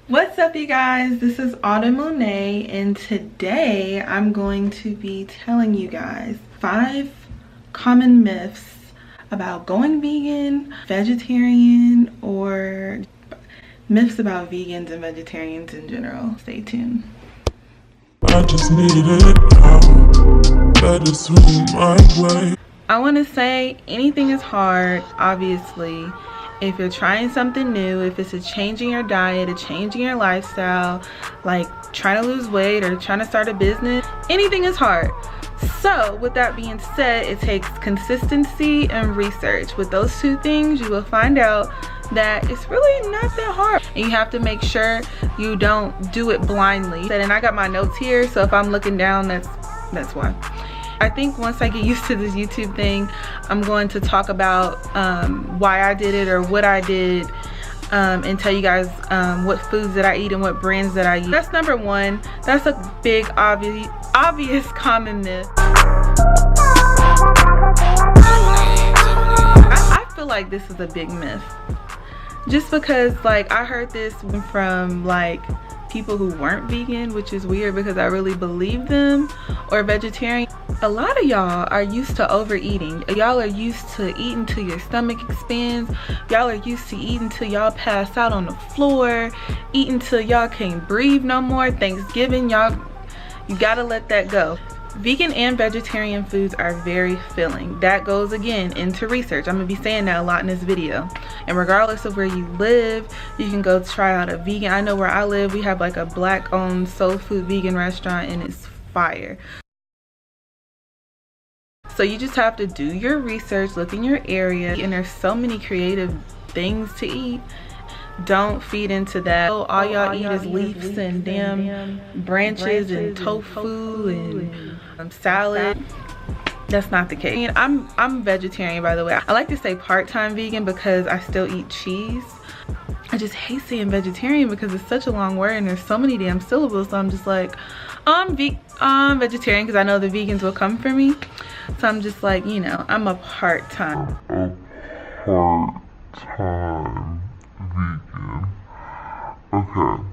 What's up, you guys? This is Autumn Monet, and today I'm going to be telling you guys 5 common myths about going vegan, vegetarian, or myths about vegans and vegetarians in general. Stay tuned. I just needed out, better swing my way. I want to say anything is hard, obviously. If you're trying something new, if it's a change in your diet, a change in your lifestyle, like trying to lose weight or trying to start a business, anything is hard. So with that being said, it takes consistency and research. With those 2 things, you will find out that it's really not that hard. And you have to make sure you don't do it blindly. And I got my notes here, so if I'm looking down, that's why. I think once I get used to this YouTube thing, I'm going to talk about why I did it or what I did, and tell you guys what foods that I eat and what brands that I use. That's number 1. That's a big, obvious common myth. I feel like this is a big myth. Just because, like, I heard this from, like, people who weren't vegan, which is weird because I really believe them, or vegetarian. A lot of y'all are used to overeating. Y'all are used to eating till your stomach expands. Y'all are used to eating till y'all pass out on the floor, eating till y'all can't breathe no more. Thanksgiving, you gotta let that go. Vegan and vegetarian foods are very filling. That goes again into research. I'm gonna be saying that a lot in this video. And regardless of where you live, you can go try out a vegan. I know where I live, we have like a black owned soul food vegan restaurant, and it's fire. So you just have to do your research, look in your area, and there's so many creative things to eat. Don't feed into that. All y'all eat is leaves and damn branches and tofu and salad. That's not the case. I'm vegetarian, by the way. I like to say part-time vegan because I still eat cheese. I just hate saying vegetarian because it's such a long word and there's so many damn syllables. So I'm just like, I'm vegetarian because I know the vegans will come for me. So I'm just like, you know, I'm a part-time. Part-time vegan. Okay.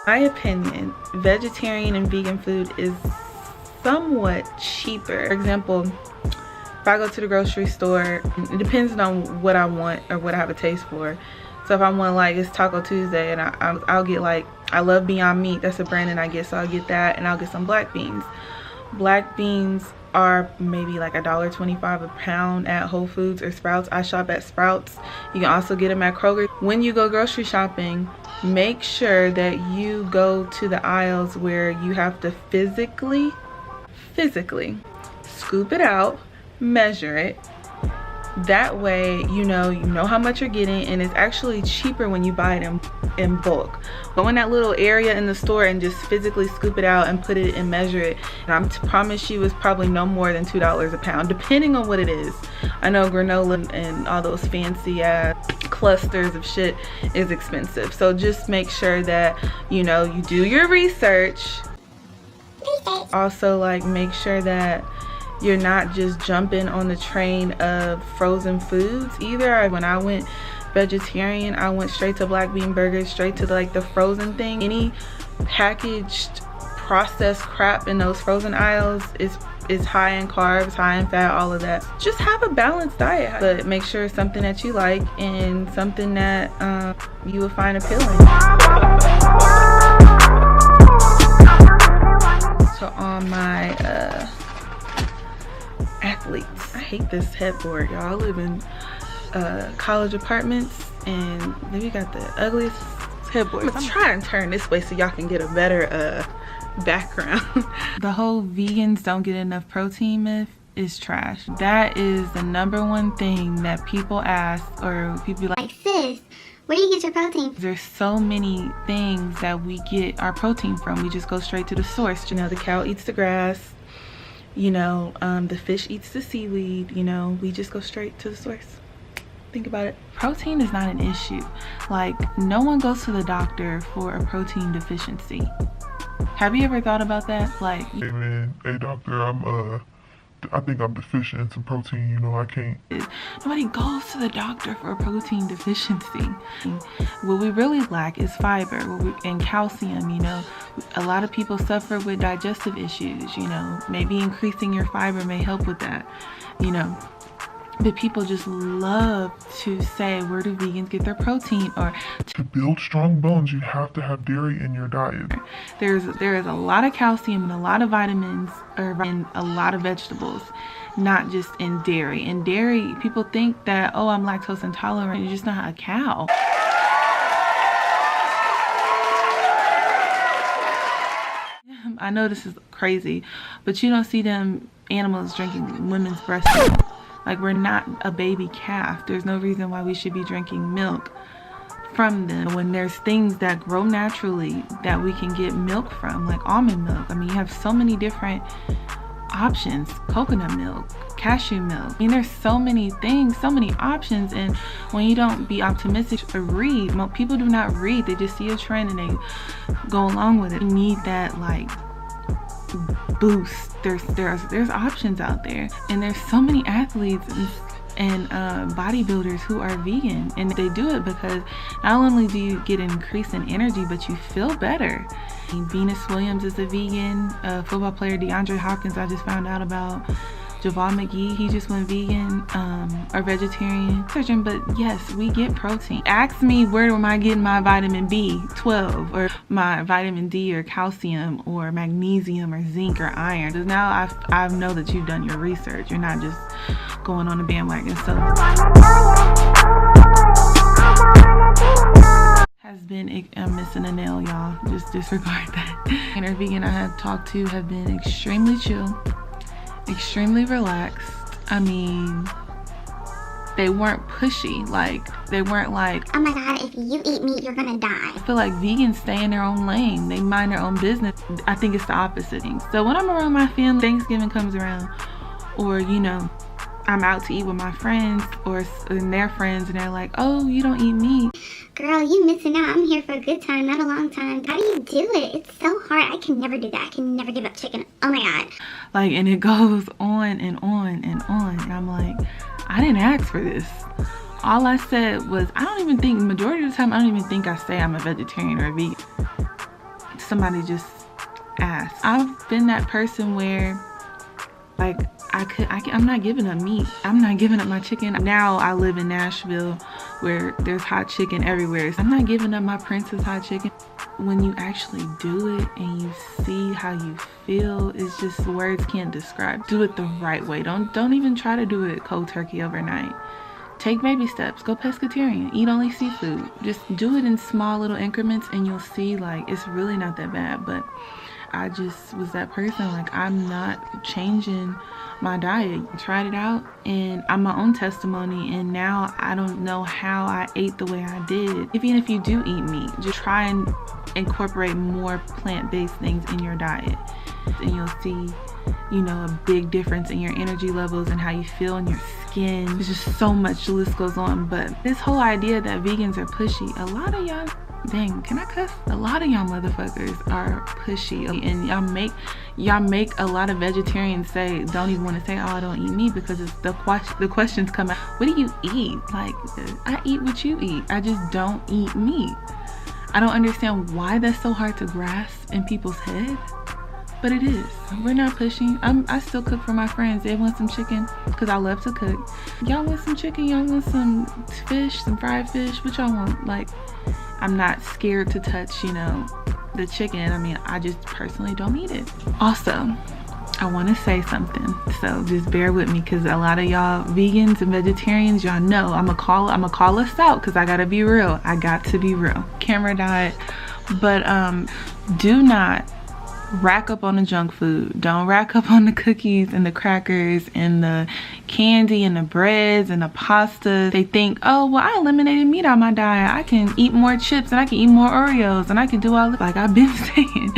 My opinion, vegetarian and vegan food is somewhat cheaper. For example, if I go to the grocery store, it depends on what I want or what I have a taste for. So if I want, like, it's Taco Tuesday, and I'll get, like, I love Beyond Meat. That's a brand that I get, so I'll get that, and I'll get some black beans. Black beans are maybe like $1.25 a pound at Whole Foods or Sprouts. I shop at Sprouts. You can also get them at Kroger. When you go grocery shopping, make sure that you go to the aisles where you have to physically scoop it out, measure it. That way you know how much you're getting, and it's actually cheaper when you buy it in bulk. Go in that little area in the store and just physically scoop it out and put it and measure it, and I promise you it's probably no more than $2 a pound, depending on what it is. I know granola and all those fancy clusters of shit is expensive, so just make sure that you do your research. Also, like, make sure that you're not just jumping on the train of frozen foods either. When I went vegetarian, I went straight to black bean burgers, straight to like the frozen thing. Any packaged processed crap in those frozen aisles is high in carbs, high in fat, all of that. Just have a balanced diet, but make sure it's something that you like and something that you will find appealing. So on my athletes, I hate this headboard, y'all. I live in college apartments, and then we got the ugliest headboard. I'm gonna try and turn this way so y'all can get a better background. The whole vegans don't get enough protein myth is trash. That is the #1 thing that people ask, or people like, sis, where do you get your protein? There's so many things that we get our protein from. We just go straight to the source. The cow eats the grass, the fish eats the seaweed, we just go straight to the source. Think about it. Protein is not an issue. Like, no one goes to the doctor for a protein deficiency. Have you ever thought about that? Like, hey man, hey doctor, I'm I think I'm deficient in some protein, you know, I can't. Nobody goes to the doctor for a protein deficiency. What we really lack is fiber and calcium, you know. A lot of people suffer with digestive issues, you know. Maybe increasing your fiber may help with that, you know. But people just love to say, where do vegans get their protein? Or to build strong bones, you have to have dairy in your diet. There is a lot of calcium and a lot of vitamins in a lot of vegetables, not just in dairy. In dairy, people think that, oh, I'm lactose intolerant. You're just not a cow. I know this is crazy, but you don't see them animals drinking women's breast milk. Like, we're not a baby calf. There's no reason why we should be drinking milk from them when there's things that grow naturally that we can get milk from, like almond milk. I mean, you have so many different options. Coconut milk, cashew milk. I mean, there's so many things, so many options. And when you don't be optimistic or read, people do not read. They just see a trend and they go along with it. You need that, like, boost. There's options out there, and there's so many athletes and bodybuilders who are vegan, and they do it because not only do you get an increase in energy, but you feel better. Venus Williams is a vegan. Football player DeAndre Hopkins, I just found out about. Javal McGee, he just went vegan or vegetarian. But yes, we get protein. Ask me, where am I getting my vitamin B12 or my vitamin D or calcium or magnesium or zinc or iron? Because now I know that you've done your research. You're not just going on a bandwagon. So has been, I'm missing a nail, y'all. Just disregard that. And our vegan I have talked to have been extremely chill, extremely relaxed. I mean, they weren't pushy. Like, they weren't like, oh my god, if you eat meat, you're gonna die. I feel like vegans stay in their own lane. They mind their own business. I think it's the opposite thing. So when I'm around my family, Thanksgiving comes around, or, you know, I'm out to eat with my friends or their friends, and they're like, oh, you don't eat meat. Girl, you missing out. I'm here for a good time, not a long time. How do you do it? It's so hard. I can never do that. I can never give up chicken. Oh my god. Like, and it goes on and on and on. And I'm like, I didn't ask for this. All I said was, I don't even think, majority of the time, I don't even think I say I'm a vegetarian or a vegan. Somebody just asked. I've been that person where, like, I'm not giving up meat. I'm not giving up my chicken. Now I live in Nashville where there's hot chicken everywhere. So I'm not giving up my Prince's hot chicken. When you actually do it and you see how you feel, it's just words can't describe. Do it the right way. Don't even try to do it cold turkey overnight. Take baby steps. Go pescatarian. Eat only seafood. Just do it in small little increments and you'll see, like, it's really not that bad. But I just was that person, like, I'm not changing my diet. Tried it out and I'm my own testimony, and now I don't know how I ate the way I did. Even if you do eat meat, just try and incorporate more plant-based things in your diet, and you'll see, you know, a big difference in your energy levels and how you feel in your skin. There's just so much, the list goes on. But this whole idea that vegans are pushy, a lot of y'all, dang, can I cuss? A lot of y'all motherfuckers are pushy, and y'all make a lot of vegetarians say, don't even want to say, oh, I don't eat meat, because it's the questions come out. What do you eat? Like, I eat what you eat. I just don't eat meat. I don't understand why that's so hard to grasp in people's head, but it is. We're not pushing. I still cook for my friends. They want some chicken because I love to cook. Y'all want some chicken? Y'all want some fish, some fried fish? What y'all want? Like, I'm not scared to touch, you know, the chicken. I mean, I just personally don't eat it. Also, I want to say something, so just bear with me, because a lot of y'all vegans and vegetarians, y'all know I'm gonna call us out, because I gotta be real. I got to be real. Camera died. But do not rack up on the junk food. Don't rack up on the cookies and the crackers and the candy and the breads and the pasta. They think, oh, well, I eliminated meat out of my diet. I can eat more chips and I can eat more Oreos and I can do all this. Like I've been saying,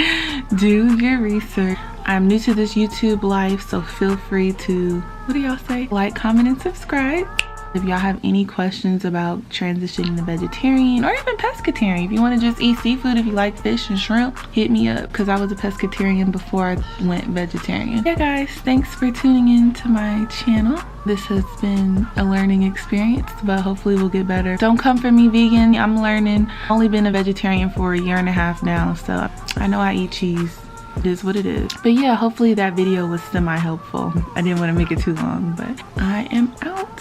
do your research. I'm new to this YouTube life, so feel free to, what do y'all say? Like, comment, and subscribe. If y'all have any questions about transitioning to vegetarian or even pescatarian, if you want to just eat seafood, if you like fish and shrimp, hit me up, because I was a pescatarian before I went vegetarian. Yeah guys, thanks for tuning in to my channel. This has been a learning experience, but hopefully we'll get better. Don't come for me, vegan. I'm learning. I've only been a vegetarian for 1.5 years now, so I know I eat cheese. It is what it is. But yeah, hopefully that video was semi-helpful. I didn't want to make it too long, but I am out.